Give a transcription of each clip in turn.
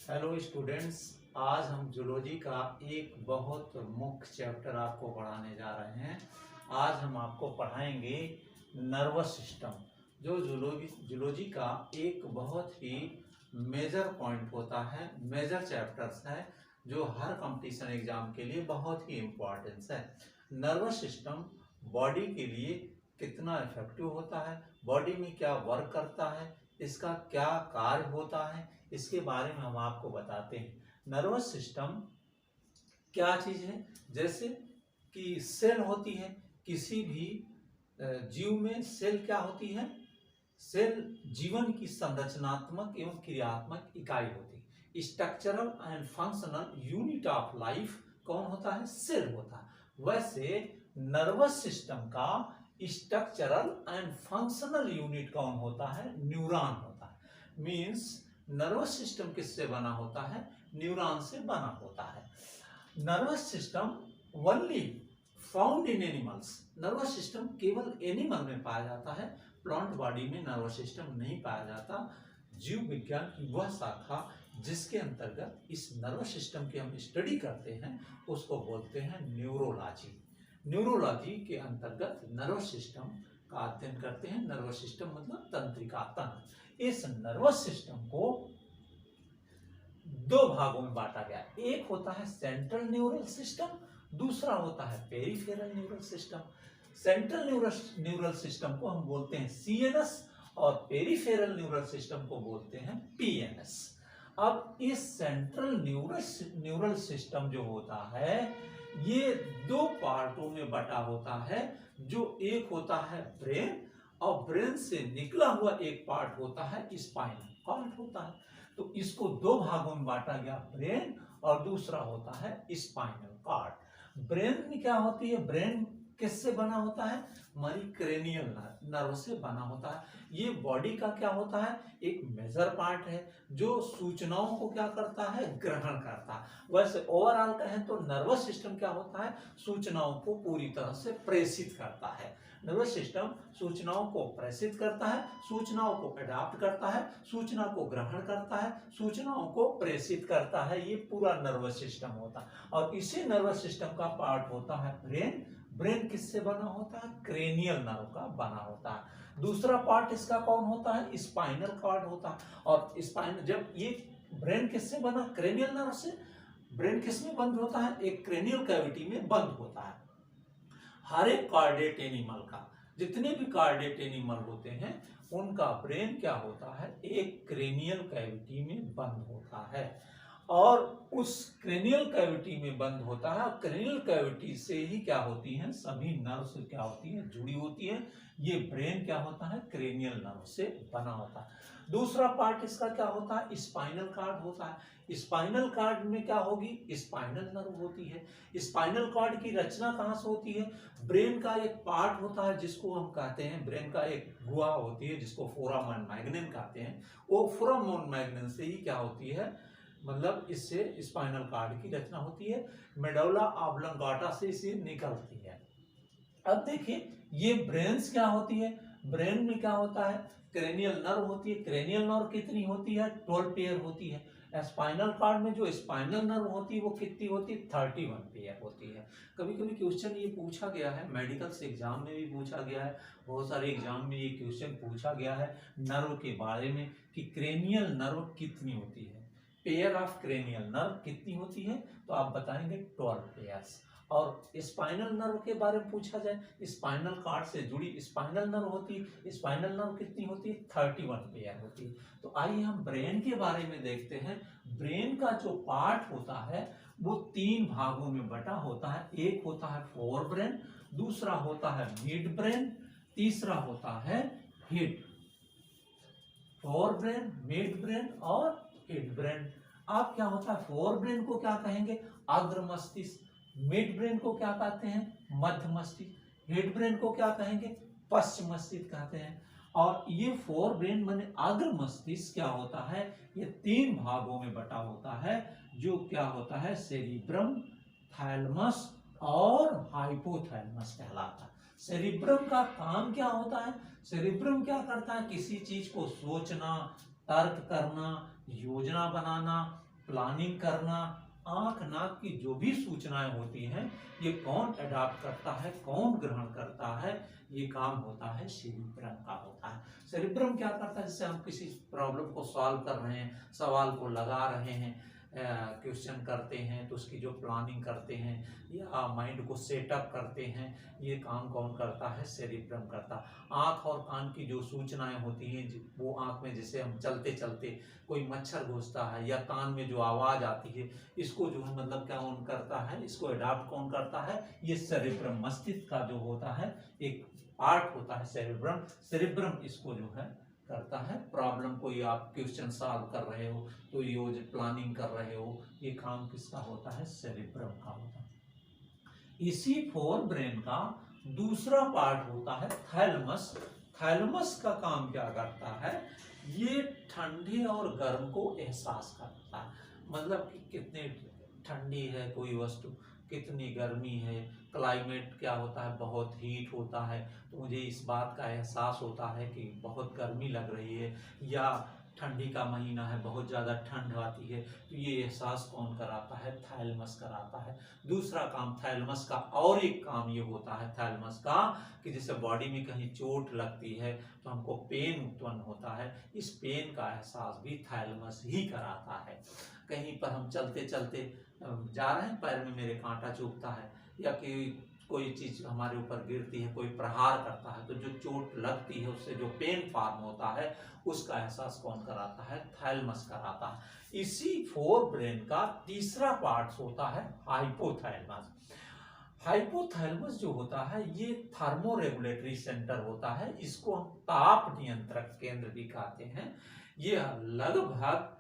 Hello students, आज हम zoology का एक बहुत मुख्य चैप्टर आपको पढ़ाने जा रहे हैं। आज हम आपको पढ़ाएंगे नर्वस सिस्टम, जो जूलॉजी का एक बहुत ही मेजर पॉइंट होता है, मेजर चैप्टर्स है, जो हर कंपटीशन एग्जाम के लिए बहुत ही इम्पोर्टेंस है। नर्वस सिस्टम बॉडी के लिए कितना इफेक्टिव होता है, बॉडी में क्या वर्क करता है, इसका क्या कार्य होता है, इसके बारे में हम आपको बताते हैं। नर्वस सिस्टम क्या चीज है? जैसे कि सेल होती है, किसी भी जीव में सेल क्या होती है? सेल जीवन की संरचनात्मक एवं क्रियात्मक इकाई होती है। Structural and functional unit of life कौन होता है? सेल होता है। वैसे नर्वस सिस्टम का स्ट्रक्चरल एंड फंक्शनल यूनिट कौन होता है? न्यूरॉन होता है। मींस नर्वस सिस्टम किससे बना होता है? न्यूरॉन से बना होता है। Nervous system only found in animals. Nervous system केवल एनिमल में पाया जाता है, प्लांट बॉडी में नर्वस सिस्टम नहीं पाया जाता। जीव विज्ञान की वह शाखा जिसके अंतर्गत इस नर्वस सिस्टम की हम स्टडी करते हैं उसको बोलते हैं न्यूरोलॉजी। न्यूरोलॉजी के अंतर्गत नर्वस सिस्टम का अध्ययन करते हैं। नर्वस सिस्टम मतलब तंत्रिका, तंत्र। इस नर्वस सिस्टम को दो भागों में बांटा गया। एक होता है सेंट्रल न्यूरल सिस्टम, दूसरा होता है peripheral neural system. Central neural system को हम बोलते हैं सीएनएस और पेरिफेरल न्यूरल सिस्टम को बोलते हैं पीएनएस। अब इस सेंट्रल न्यूरल सिस्टम जो होता है ये दो पार्टों में बटा होता है। जो एक होता है ब्रेन, और ब्रेन से निकला हुआ एक पार्ट होता है स्पाइनल कॉर्ड होता है। तो इसको दो भागों में बांटा गया, ब्रेन और दूसरा होता है स्पाइनल कॉर्ड। ब्रेन में क्या होती है? ब्रेन किससे बना होता है? हमारी क्रेनियल नर्व से बना होता है। ये बॉडी का क्या होता है? एक मेजर पार्ट है जो सूचनाओं को क्या करता है? ग्रहण करता है। वैसे ओवरऑल कहें तो नर्वस सिस्टम क्या होता है? सूचनाओं को पूरी तरह से प्रेषित करता है। नर्वस सिस्टम सूचनाओं को प्रेषित करता है, सूचनाओं को अडॉप्ट करता है, सूचना को ग्रहण करता है, सूचनाओं को प्रेषित करता है। ये पूरा नर्वस सिस्टम होता है। और इसी नर्वस सिस्टम का पार्ट होता है ब्रेन। ब्रेन किससे बना होता है? क्रेनियल नर्व का बना होता है। दूसरा पार्ट इसका कौन होता है? स्पाइनल कॉर्ड होता है। और स्पाइनल, जब ये ब्रेन किससे बना? क्रेनियल नर्व से। ब्रेन किसमें बंद होता है? एक क्रेनियल कैविटी में बंद होता है। हर एक कार्डेट एनिमल का, जितने भी कार्डेट एनिमल होते हैं उनका ब्रेन क्या होता है? एक क्रेनियल कैविटी में बंद होता है। और उस क्रेनियल कैविटी में बंद होता है। और क्रेनियल कैविटी से ही क्या होती है? सभी नर्व्स क्या होती है? जुड़ी होती है। ये ब्रेन क्या होता है? क्रेनियल नर्व से बना होता है। दूसरा पार्ट इसका क्या होता है? स्पाइनल कॉर्ड होता है। स्पाइनल कॉर्ड में क्या होगी? स्पाइनल नर्व होती है। स्पाइनल कॉर्ड की रचना कहाँ से होती है? ब्रेन का एक पार्ट होता है जिसको हम कहते हैं, ब्रेन का एक गुहा होती है जिसको फोरामन मैग्नम कहते हैं। वो फोरामन मैग्नम से ही क्या होती है? मतलब इससे स्पाइनल कॉर्ड की रचना होती है। मेडुला ऑब्लोंगाटा से इसे निकलती है। अब देखिए ये ब्रेन्स क्या होती है? ब्रेन में क्या होता है? क्रेनियल नर्व होती है। क्रेनियल नर्व कितनी होती है? 12 पेयर होती है। स्पाइनल कॉर्ड में जो स्पाइनल नर्व होती है वो कितनी होती है? 31 पेयर होती है। कभी कभी क्वेश्चन ये पूछा गया है, मेडिकल से एग्जाम में भी पूछा गया है, बहुत सारे एग्जाम में ये क्वेश्चन पूछा गया है नर्व के बारे में कि क्रेनियल नर्व कितनी होती है, पेयर ऑफ क्रेनियल नर्व कितनी होती है? तो आप बताएंगे 12 पेयर्स। और स्पाइनल नर्व के बारे में पूछा जाए, स्पाइनल कॉर्ड से जुड़ी स्पाइनल नर्व होती है, स्पाइनल नर्व कितनी होती है? 31 पेयर होती है। तो आइए हम ब्रेन के बारे में देखते हैं। ब्रेन का जो पार्ट होता है वो 3 भागों में बटा होता है। एक होता है फोर ब्रेन, दूसरा होता है मिड ब्रेन, तीसरा होता है head. Fore brain, mid brain और हेड ब्रेन। अब क्या होता है? फोर ब्रेन को क्या कहेंगे? अग्र मस्तिष्क। मिड ब्रेन को क्या कहते हैं? मध्य मस्तिष्क। हेड ब्रेन को क्या कहेंगे? पश्चिम मस्तिष्क कहते हैं। और ये फोर ब्रेन माने अग्र मस्तिष्क क्या होता है? ये 3 भागों में बटा होता है, जो क्या होता है? सेरिब्रम, थैलेमस और हाइपोथैलेमस कहलाता है। सेरिब्रम का काम क्या होता है? सेरिब्रम क्या करता है? किसी चीज को सोचना, तर्क करना, योजना बनाना, प्लानिंग करना, आंख नाक की जो भी सूचनाएं होती हैं ये कौन अडॉप्ट करता है, कौन ग्रहण करता है, ये काम होता है सेरिब्रम का होता है। सेरिब्रम क्या करता है, जैसे हम किसी प्रॉब्लम को सॉल्व कर रहे हैं, सवाल को लगा रहे हैं, क्वेश्चन करते हैं, तो उसकी जो प्लानिंग करते हैं या माइंड को सेटअप करते हैं, ये काम कौन करता है, सेरिब्रम करता है। आँख और कान की जो सूचनाएं होती हैं, वो आँख में जैसे हम चलते चलते कोई मच्छर घुसता है, या कान में जो आवाज़ आती है, इसको जो है मतलब क्या कौन करता है, इसको अडॉप्ट कौन करता है, ये सेरिब्रम, मस्तिष्क का जो होता है एक पार्ट होता है सेरिब्रम। सेरिब्रम इसको जो है करता है। प्रॉब्लम कोई आप क्वेश्चन सॉल्व कर रहे हो, तो ये जो प्लानिंग कर रहे हो, ये काम किसका होता है, सेरिब्रम का होता है। इसी फोर ब्रेन का दूसरा पार्ट होता है थैलेमस। थैलेमस का काम क्या करता है, ये ठंडे और गर्म को एहसास करता है, मतलब कि कितनी ठंडी है कोई वस्तु, कितनी गर्मी है, क्लाइमेट क्या होता है, बहुत हीट होता है, तो मुझे इस बात का एहसास होता है कि बहुत गर्मी लग रही है, या ठंडी का महीना है, बहुत ज़्यादा ठंड आती है, तो ये एहसास कौन कराता है, थैलेमस कराता है। दूसरा काम थैलेमस का, और एक काम ये होता है थैलेमस का कि जैसे बॉडी में कहीं चोट लगती है तो हमको पेन उत्पन्न होता है, इस पेन का एहसास भी थैलेमस ही कराता है। कहीं पर हम चलते चलते जा रहे हैं, पैर में मेरे कांटा चुभता है, या कि कोई चीज हमारे ऊपर गिरती है, कोई प्रहार करता है, तो जो चोट लगती है उससे जो पेन फॉर्म होता है, उसका एहसास कौन कराता है, थैलेमस कराता है। इसी फोर ब्रेन का तीसरा पार्ट होता है हाइपोथैलेमस। हाइपोथैलेमस जो होता है ये थर्मो रेगुलेटरी सेंटर होता है, इसको हम ताप नियंत्रक केंद्र भी कहते हैं। ये लगभग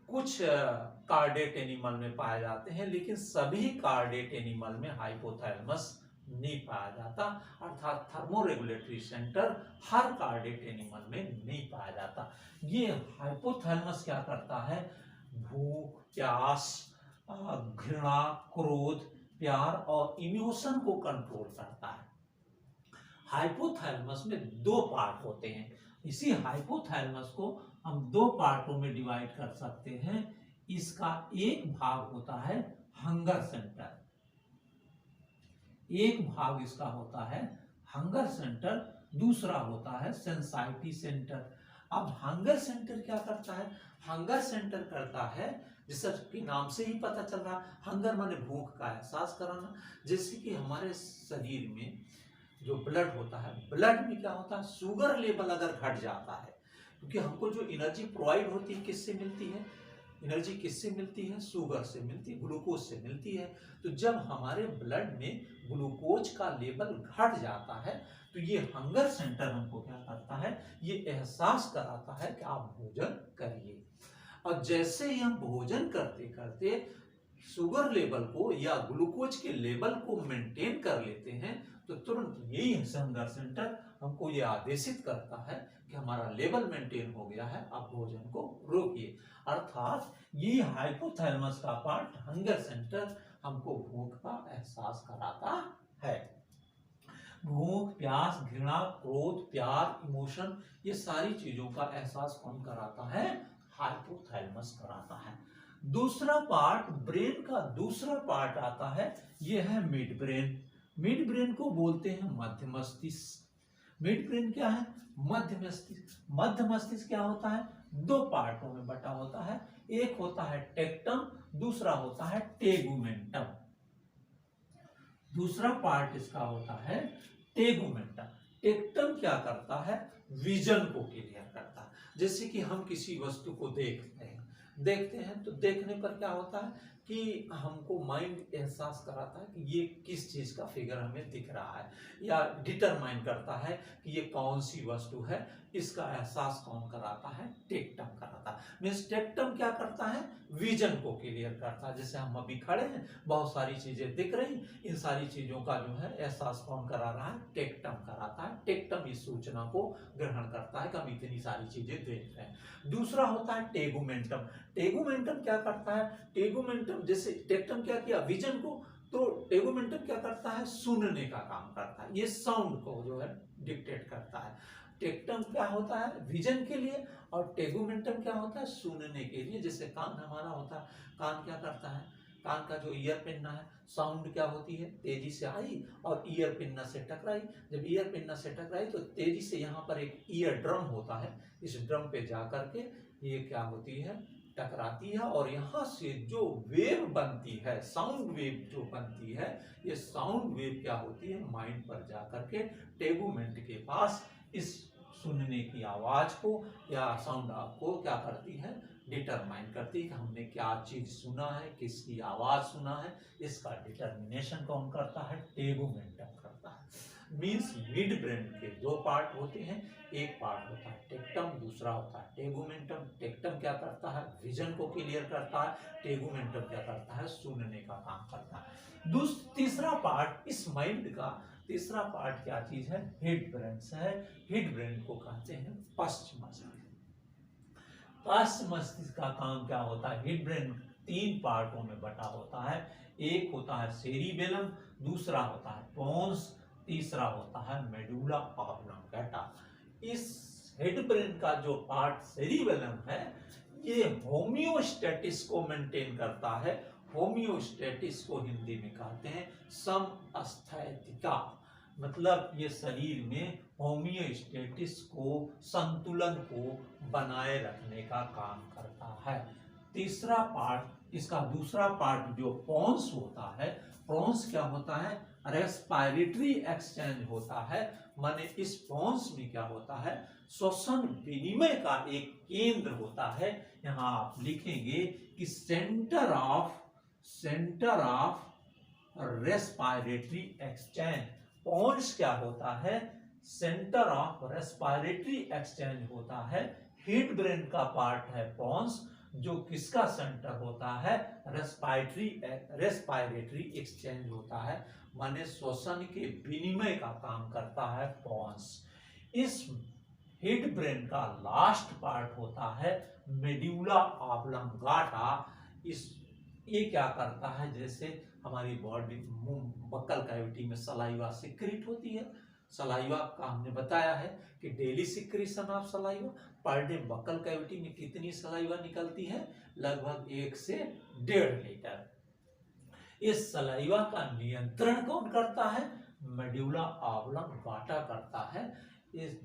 कुछ कार्डेट एनिमल में पाए जाते हैं, लेकिन सभी कार्डेट एनिमल में हाइपोथैलेमस नहीं पाया जाता, अर्थात थर्मो रेगुलेटरी सेंटर हर कार्डेट एनिमल में नहीं पाया जाता। ये हाइपोथैलेमस क्या करता है, भूख, प्यास, घृणा, क्रोध, प्यार और इमोशन को कंट्रोल करता है। हाइपोथैलेमस में दो पार्ट होते हैं। इसी हाइपोथैलेमस को हम दो पार्टों में डिवाइड कर सकते हैं। इसका एक भाग होता है हंगर सेंटर, एक भाग इसका होता है हंगर सेंटर, दूसरा होता है सेंसाइटी सेंटर। अब हंगर सेंटर क्या करता है, हंगर सेंटर करता है, जैसे कि नाम से ही पता चल रहा, हंगर माने भूख का एहसास कराना। जैसे कि हमारे शरीर में जो ब्लड होता है, ब्लड में क्या होता है, शुगर लेवल अगर घट जाता है, क्योंकि हमको जो एनर्जी प्रोवाइड होती है किससे मिलती है, एनर्जी किससे मिलती है, शुगर से मिलती है, ग्लूकोज से मिलती है। तो जब हमारे ब्लड में ग्लूकोज का लेवल घट जाता है, तो ये हंगर सेंटर हमको क्या करता है, ये एहसास कराता है कि आप भोजन करिए। और जैसे ही हम भोजन करते करते शुगर लेवल को या ग्लूकोज के लेवल को मेंटेन कर लेते हैं, तो तुरंत यही हंगर सेंटर हमको ये आदेशित करता है कि हमारा लेवल मेंटेन हो गया है, आप भोजन को रोकिए। अर्थात ये हाइपोथैलेमस का पार्ट हंगर सेंटर हमको भूख का एहसास कराता है। भूख, प्यास, घृणा, क्रोध, प्यार, इमोशन, ये सारी चीजों का एहसास कौन कराता है, हाइपोथैलेमस कराता है। दूसरा पार्ट, ब्रेन का दूसरा पार्ट आता है, यह है मिड ब्रेन। मिड ब्रेन को बोलते हैं मध्य मस्तिष्क। मिड ब्रेन क्या है, मध्य मस्तिष्क। मध्य मस्तिष्क क्या होता है, दो पार्टों में बटा होता है, एक होता है टेक्टम, दूसरा होता है टेगुमेंटम। दूसरा पार्ट इसका होता है टेगुमेंटम। टेक्टम क्या करता है, विजन को क्लियर करता है। जैसे कि हम किसी वस्तु को देखते हैं तो देखने पर क्या होता है कि हमको माइंड एहसास कराता है कि ये किस चीज का फिगर हमें दिख रहा है, या डिटरमाइन करता है कि ये कौन सी वस्तु है। इसका एहसास कौन कराता है, टेक्टम कराता है। मीन्स टेक्टम क्या करता है, विजन को क्लियर करता है। जैसे हम अभी खड़े हैं, बहुत सारी चीजें दिख रही, इन सारी चीजों का जो है एहसास कौन करा रहा है, टेक्टम कराता है। टेक्टम इस सूचना को ग्रहण करता है कि हम इतनी सारी चीजें देख रहे हैं। दूसरा होता है टेगुमेंटम। टेगुमेंटम क्या करता है, टेगुमेंटम जैसे टेक्टम क्या किया, विजन को, तो टेगुमेंटम क्या करता है, सुनने का काम करता है। ये साउंड को जो है डिक्टेट करता है। टेक्टम क्या होता है विजन के लिए, और टेगुमेंटम क्या होता है सुनने के लिए। जैसे कान हमारा होता है, कान क्या करता है, कान का जो ईयर पिन्ना है, साउंड क्या होती है, तेजी से आई और ईयर पिन्ना से टकराई। जब ईयर पिन्ना से टकराई तो तेजी से यहाँ पर एक ईयर ड्रम होता है, इस ड्रम पे जा करके ये क्या होती है, टकराती है, और यहाँ से जो वेव बनती है, साउंड वेव जो बनती है, ये साउंड वेव क्या होती है, माइंड पर जा करके टेगुमेंट के पास इस सुनने की आवाज को या साउंड को क्या करती है, डिटरमाइन करती है कि हमने क्या चीज सुना है, किसकी आवाज सुना है। इसका डिटर्मिनेशन कौन करता है, टेगुमेंटम करता है। मींस मिड ब्रेन के दो पार्ट होते हैं, एक पार्ट होता है टेक्टम, दूसरा होता है टेगुमेंटम। टेक्टम क्या करता है, विजन को क्लियर करता है, टेगुमेंटम क्या करता है, सुनने का काम करता है। तीसरा पार्ट इस माइंड का तीसरा पार्ट क्या चीज है, हेड ब्रेन है। हेड ब्रेन को कहते हैं पश्च मस्तिष्क। पश्च मस्तिष्क का काम क्या होता है, हेड ब्रेन 3 पार्टों में बटा होता है। एक होता है सेरिबेलम, दूसरा होता है पोन्स, तीसरा होता है मेडुला ऑब्लांगेटा। इस हेड ब्रेन का जो पार्ट सेरिबेलम है, ये होम्योस्टेटिस को मेंटेन करता है। होम्योस्टेटिस को हिंदी में कहते हैं समस्थैतिका, मतलब ये शरीर में होम्योस्टेटिस को, संतुलन को बनाए रखने का काम करता है। तीसरा पार्ट, इसका दूसरा पार्ट जो पोन्स होता है, पोन्स क्या होता है, रेस्पिरेटरी एक्सचेंज होता है। माने इस पोन्स में क्या होता है, श्वसन विनिमय का एक केंद्र होता है। यहाँ आप लिखेंगे कि centre of respiratory exchange. Pons क्या होता है, सेंटर ऑफ रेस्पिरेटरी एक्सचेंज होता है। हेड ब्रेन का पार्ट है पोन्स, जो किसका सेंटर होता है, रेस्पिरेटरी एक्सचेंज होता है, माने श्वसन के विनिमय का काम करता है पोन्स। इस हेड ब्रेन का लास्ट पार्ट होता है मेडुला ऑब्लांगेटा। ये क्या करता है, जैसे हमारी बॉडी बक्कल कैविटी में सलाइवा सिक्रीट होती है, सलाइवा का हमने बताया है कि daily secretion of saliva, per day buccal cavity में कितनी सलाइवा निकलती है, लगभग 1 से 1.5 लीटर। इस सलाइवा का नियंत्रण कौन करता है, मेडुला ऑब्लांगेटा करता है। इस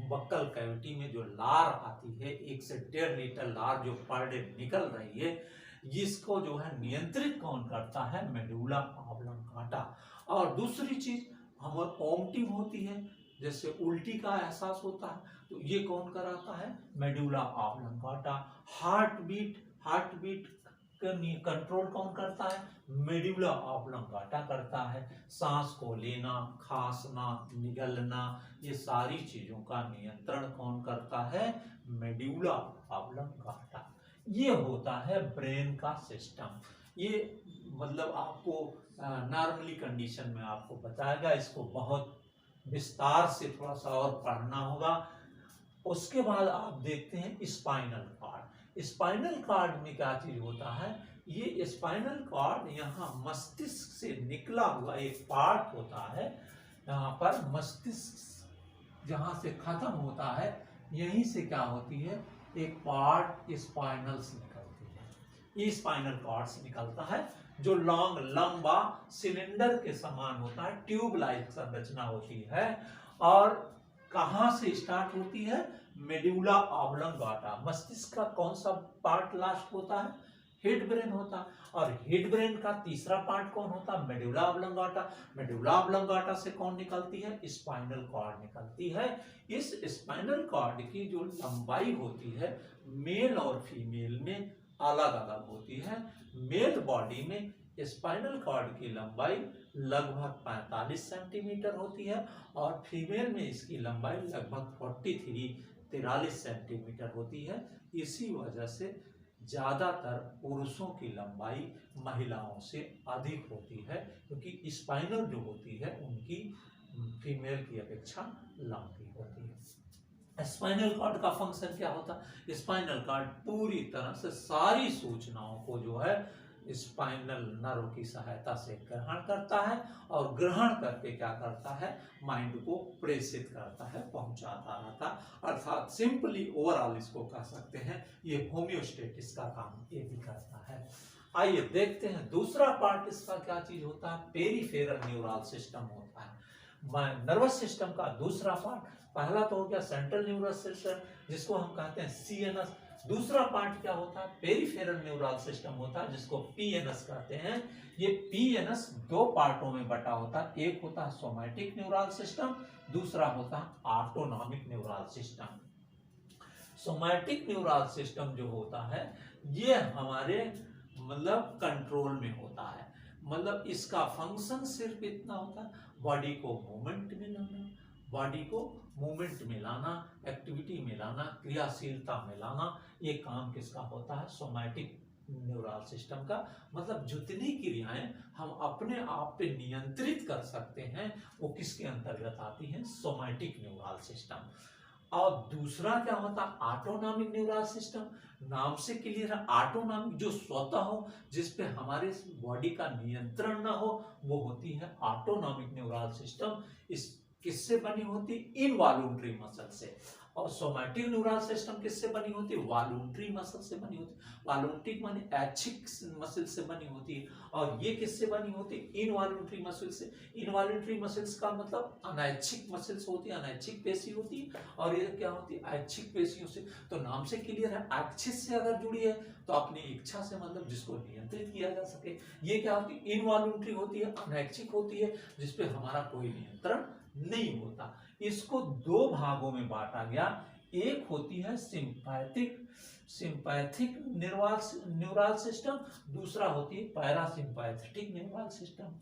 बक्कल कैविटी में जो लार आती है, 1 से 1.5 लीटर लार जो पर डे निकल रही है, जिसको जो है नियंत्रित कौन करता है, मेडुला ऑब्लांगेटा। और दूसरी चीज हमारे वोमिटिंग होती है, जैसे उल्टी का एहसास होता है, तो ये कौन कराता है, medulla oblongata. Heart beat control कौन करता है, मेडुला ऑब्लांगेटा करता है। सांस को लेना, खांसना, निगलना, ये सारी चीजों का नियंत्रण कौन करता है, मेडुला ऑब्लांगेटा। ये होता है ब्रेन का सिस्टम। ये मतलब आपको नॉर्मली कंडीशन में आपको बताएगा, इसको बहुत विस्तार से थोड़ा सा और पढ़ना होगा। उसके बाद आप देखते हैं स्पाइनल कॉर्ड। स्पाइनल कॉर्ड में क्या चीज होता है, ये स्पाइनल कॉर्ड यहाँ मस्तिष्क से निकला हुआ एक पार्ट होता है। यहाँ पर मस्तिष्क जहाँ से खत्म होता है, यहीं से क्या होती है, एक पार्ट स्पाइनल से निकलती है। ये स्पाइनल कॉर्ड से निकलता है, जो लंबा सिलेंडर के समान होता है, ट्यूब लाइक संरचना होती है। और कहां से स्टार्ट होती है, मेडुला ऑब्लांगेटा। मस्तिष्क का कौन सा पार्ट लास्ट होता है, हेड ब्रेन होता है। और हेड ब्रेन का तीसरा पार्ट कौन होता है, मेडुला ऑब्लांगेटा। मेडुला ऑब्लांगेटा से कौन निकलती है, स्पाइनल कॉर्ड निकलती है। इस स्पाइनल कॉर्ड की जो लंबाई होती है, मेल और फीमेल में अलग अलग होती है। मेल बॉडी में स्पाइनल कॉर्ड की लंबाई लगभग 45 सेंटीमीटर होती है, और फीमेल में इसकी लंबाई लगभग 43 सेंटीमीटर होती है। इसी वजह से ज्यादातर पुरुषों की लंबाई महिलाओं से अधिक होती है, क्योंकि स्पाइनल जो होती है उनकी फीमेल की अपेक्षा लंबी होती है। स्पाइनल कॉर्ड का फंक्शन क्या होता है, स्पाइनल कॉर्ड पूरी तरह से सारी सूचनाओं को जो है स्पाइनल नर्व की सहायता से ग्रहण करता है और ग्रहण करके क्या करता है, माइंड को प्रेषित करता है, पहुंचाता रहता है। अर्थात सिंपली ओवरऑल इसको कह सकते हैं ये होम्योस्टेसिस का काम ये भी करता है। आइए देखते हैं दूसरा पार्ट इसका क्या चीज होता है, पेरिफेरल न्यूरल सिस्टम होता है। नर्वस सिस्टम का दूसरा पार्ट, पहला तो हो गया सेंट्रल न्यूरल सिस्टम जिसको हम कहते हैं सीएनएस। दूसरा पार्ट क्या होता है, पेरिफेरल न्यूरल सिस्टम होता है जिसको पीएनएस कहते हैं। ये पीएनएस दो पार्टों में बटा होता है, एक होता है सोमैटिक न्यूरल सिस्टम, दूसरा होता है autonomic neural system. Somatic neural system जो होता है ये हमारे मतलब कंट्रोल में होता है, मतलब इसका फंक्शन सिर्फ इतना होता है, बॉडी को मूवमेंट में लाना, बॉडी को मूवमेंट में लाना, एक्टिविटी में लाना, क्रियाशीलता में लाना, ये काम किसका होता है, सोमैटिक न्यूरल सिस्टम का। मतलब जितनी क्रियाएं हम अपने आप पे नियंत्रित कर सकते हैं वो किसके अंतर्गत आती हैं, सोमैटिक न्यूरल सिस्टम। और दूसरा क्या होता है, ऑटोनॉमिक न्यूरल सिस्टम। नाम से क्लियर है, ऑटोनॉमिक जो स्वतः हो, जिस पे हमारे बॉडी का नियंत्रण ना हो, वो होती है ऑटोनॉमिक न्यूरल सिस्टम। इस किससे बनी होती, इनवॉल्यूंटरी मसल से। और सोमैटिक न्यूरल सिस्टम किससे बनी होती है, वॉलंटरी मसल से बनी होती है। वॉलंटरी माने ऐच्छिक मसल से बनी होती है, और ये किससे बनी होती है, इनवॉलंटरी मसल से। इनवॉलंटरी मसल्स का मतलब अनैच्छिक मसल्स होती है, अनैच्छिक पेशी होती है, और ये क्या होती है, ऐच्छिक पेशियों से। तो नाम से क्लियर है, ऐच्छिक से अगर जुड़ी है तो अपनी इच्छा से, मतलब जिसको नियंत्रित किया जा सके। ये क्या होती है, इनवॉलंटरी होती है, अनैच्छिक होती है, जिसपे हमारा कोई नियंत्रण नहीं होता। इसको दो भागों में बांटा गया, एक होती है सिंपैथिक न्यूरल सिस्टम, दूसरा होती है पैरासिम्पैथेटिक न्यूरल सिस्टम।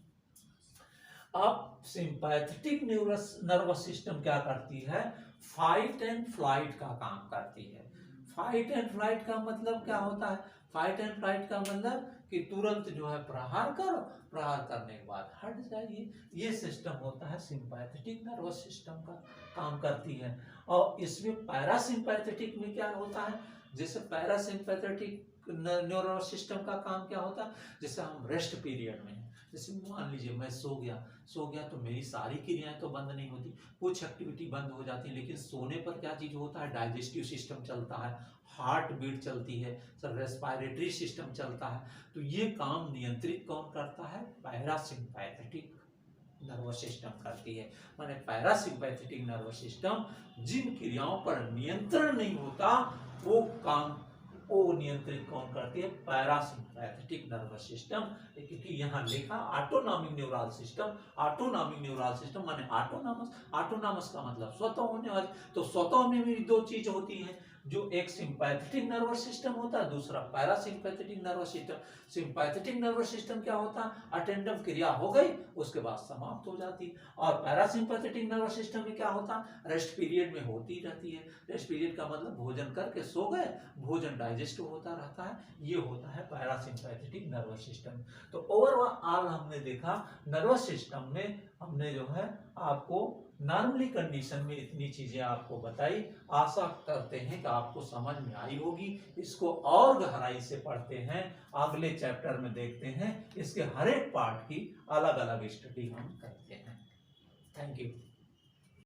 अब सिंपैथेटिक नर्वस सिस्टम क्या करती है, फाइट एंड फ्लाइट का काम करती है। फाइट एंड फ्लाइट का मतलब क्या होता है, फाइट एंड फ्लाइट का मतलब कि तुरंत जो है प्रहार करो, प्रहार करने के बाद हट जाइए, ये सिस्टम होता है सिंपैथेटिक नर्वस सिस्टम का काम करती है। और इसमें पैरासिम्पैथेटिक में क्या होता है, जैसे पैरासिम्पैथेटिक नर्वस सिस्टम का काम क्या होता है, जैसे हम रेस्ट पीरियड में, जैसे मान लीजिए मैं सो गया तो मेरी सारी क्रियाएं तो बंद नहीं होती, कुछ एक्टिविटी बंद हो जाती है, लेकिन सोने पर क्या चीज होता है, डाइजेस्टिव सिस्टम चलता है, हार्ट बीट चलती है, सब रेस्पिरेटरी सिस्टम चलता है। तो ये काम नियंत्रित कौन करता है, पैरासिम्पैथेटिक नर्वस सिस्टम करती है। माने पैरासिम्पैथेटिक नर्वस सिस्टम जिन क्रियाओं पर नियंत्रण नहीं होता वो काम वो नियंत्रित कौन करती है, पैरासिम्पैथेटिक नर्वस सिस्टम। क्योंकि यहाँ लिखा autonomic neural system, autonomic neural system माने ऑटोनॉमस का मतलब स्वतः होने वाली। तो स्वतः में भी दो चीज होती हैं, जो एक सिंपैथेटिक नर्वस सिस्टम होता है, दूसरा parasympathetic nervous system. Sympathetic nervous system क्या होता है, अटेंटिव क्रिया हो गई उसके बाद समाप्त हो जाती है। और पैरासिम्पैथेटिक नर्वस सिस्टम में क्या होता है, रेस्ट पीरियड में होती रहती है। रेस्ट पीरियड का मतलब भोजन करके सो गए, भोजन डाइजेस्ट होता रहता है, ये होता है पैरासिम्पैथेटिक नर्वस सिस्टम। तो ओवरऑल हमने देखा नर्वस सिस्टम में हमने जो है आपको नॉर्मली कंडीशन में इतनी चीजें आपको बताई। आशा करते हैं कि आपको समझ में आई होगी। इसको और गहराई से पढ़ते हैं, अगले चैप्टर में देखते हैं, इसके हर एक पार्ट की अलग अलग स्टडी हम करते हैं। Thank you.